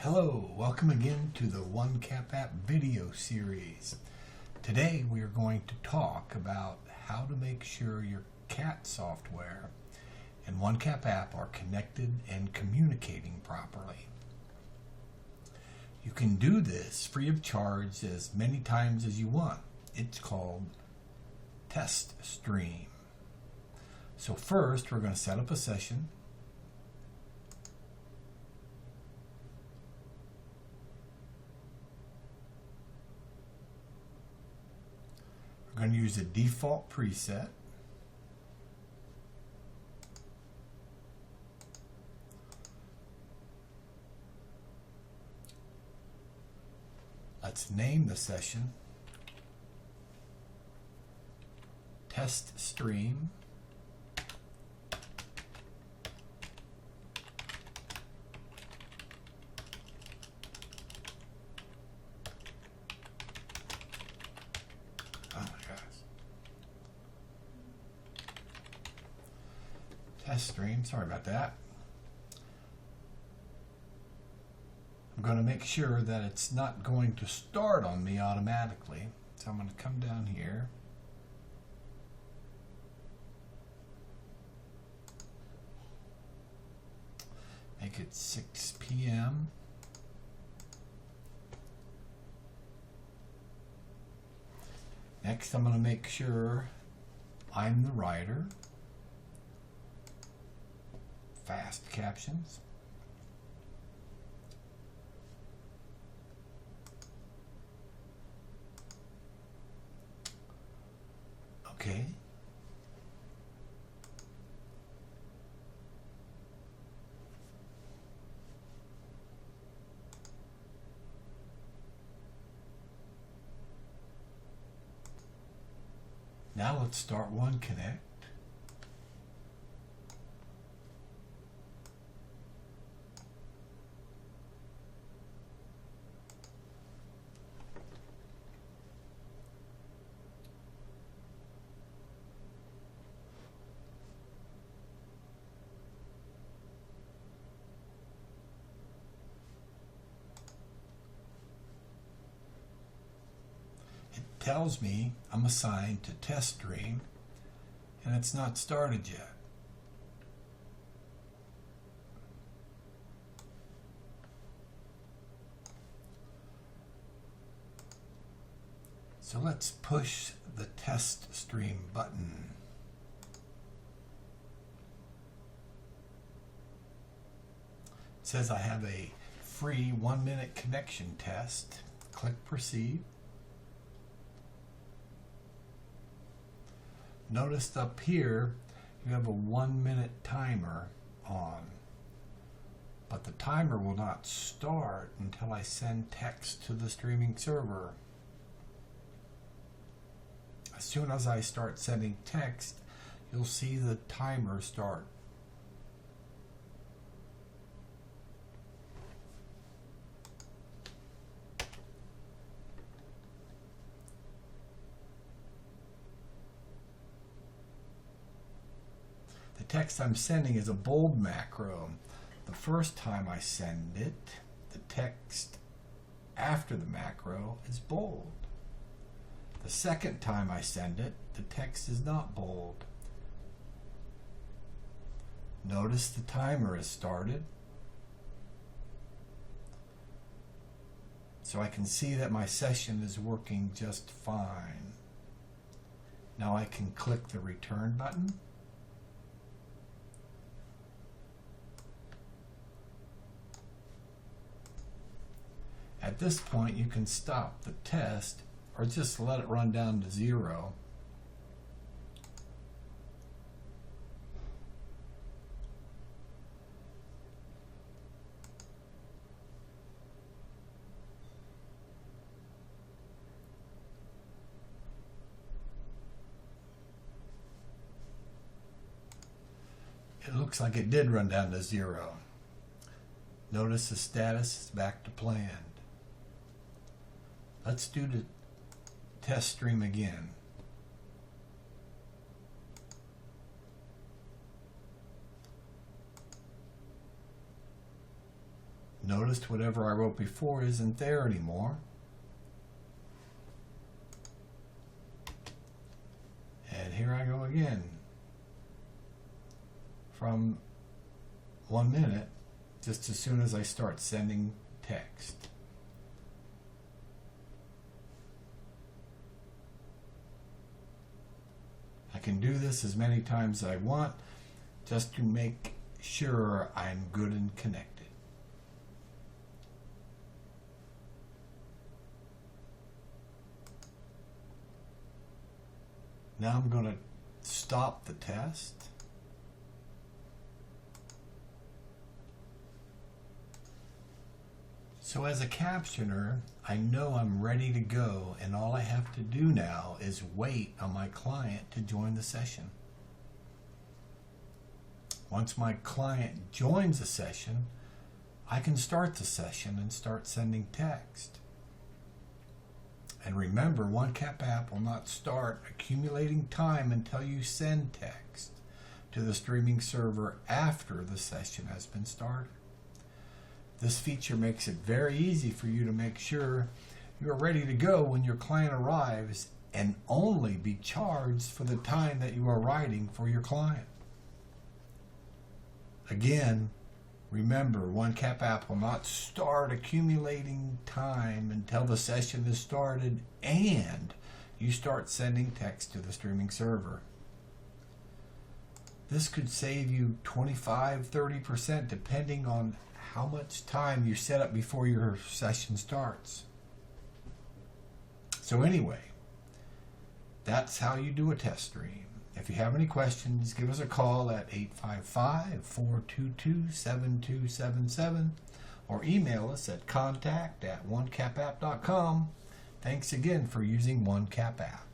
Hello, welcome again to the 1CapApp video series. Today we are going to talk about how to make sure your CAT software and 1CapApp are connected and communicating properly. You can do this free of charge as many times as you want. It's called Test Stream. So first we're going to set up a session. We're going to use a default preset. Let's name the session Test Stream. Test stream, sorry about that. I'm going to make sure that it's not going to start on me automatically. So I'm going to come down here. Make it 6 p.m. Next, I'm going to make sure I'm the writer. Fast captions. Okay. Now let's start 1Connect. Tells me I'm assigned to Test Stream and it's not started yet. So let's push the Test Stream button. It says I have a free 1-minute connection test. Click Proceed. Notice up here you have a 1-minute timer on, but the timer will not start until I send text to the streaming server. As soon as I start sending text, you'll see the timer start. The text I'm sending is a bold macro. The first time I send it, the text after the macro is bold. The second time I send it, the text is not bold. Notice the timer is started. So I can see that my session is working just fine. Now I can click the return button. At this point, you can stop the test or just let it run down to 0. It looks like it did run down to 0. Notice the status is back to planned. Let's do the test stream again. noticed whatever I wrote before isn't there anymore. And here I go again. From 1 minute, just as soon as I start sending text. I can do this as many times as I want, just to make sure I'm good and connected. Now I'm going to stop the test. So as a captioner, I know I'm ready to go, and all I have to do now is wait on my client to join the session. Once my client joins the session, I can start the session and start sending text. And remember, 1CapApp will not start accumulating time until you send text to the streaming server after the session has been started. This feature makes it very easy for you to make sure you are ready to go when your client arrives, and only be charged for the time that you are writing for your client. Again, remember, 1CapApp will not start accumulating time until the session is started and you start sending text to the streaming server. This could save you 25-30% depending on how much time you set up before your session starts. So anyway, that's how you do a test stream. If you have any questions, give us a call at 855-422-7277 or email us at contact@1capapp.com. Thanks again for using 1CapApp.